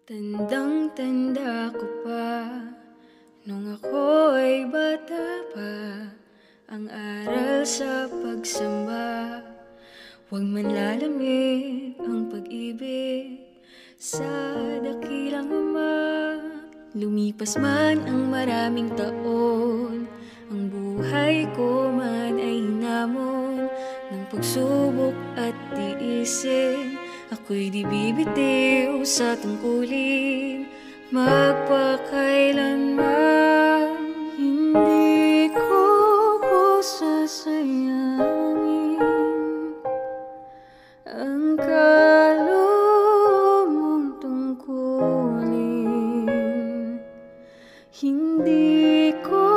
Tandang-tanda ko pa, nung ako ay bata pa, ang aral sa pagsamba. Huwag man lalamig ang pag-ibig sa dakilang ama. Lumipas man ang maraming taon, ang buhay ko man ay hinamon ng pagsubok at tiisin. Ako'y di bibitiw sa tungkulin, magpakailanman. Hindi ko sasayangin ang kaloob mong tungkulin. Hindi ko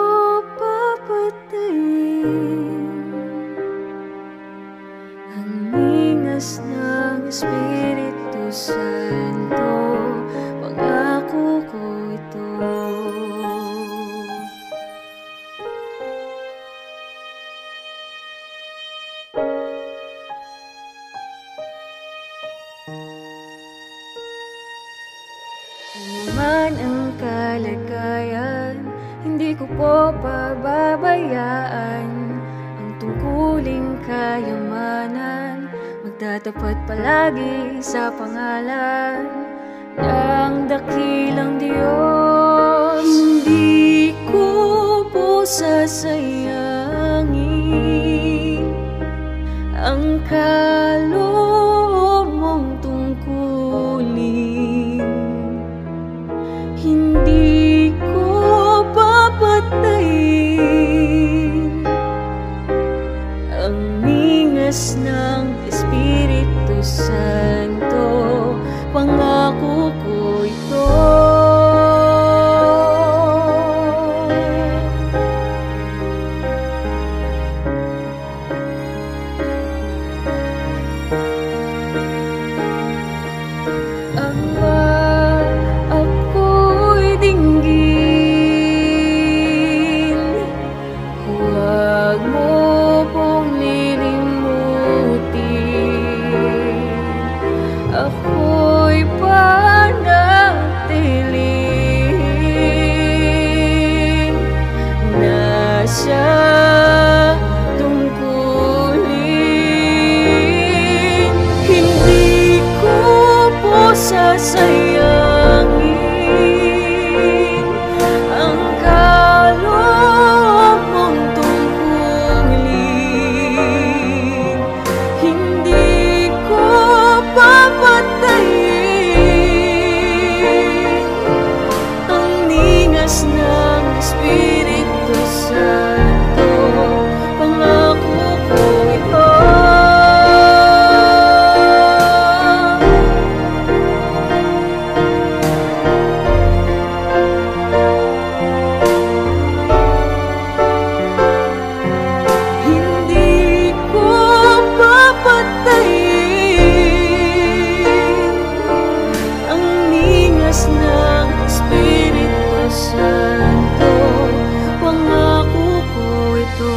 papatayin ang ningas ng Espiritu Santo, pangako ko ito. Ano man ang kalagayan, hindi ko po pababayaan ang tungkuling kayamanan. Magtatapat palagi sa pangalan ng dakilang Diyos. Hindi ko po sasayangin ang kaloob mong tungkulin. Hindi ko papatayin ang ningas ng Espiritu Santo, pangako ko ito. Ama, ako'y dinggin, huwag mo pong lilimutin. Ako'y panatilihin nasa tungkulin. Hindi ko po sasayangin ang kaloob mong tungkulin. Hindi ko papatayin ang ningas ng Espiritu Santo, pangako ko ito. Hindi ko papatayin ang ningas ng Espiritu Santo, pangako ko ito.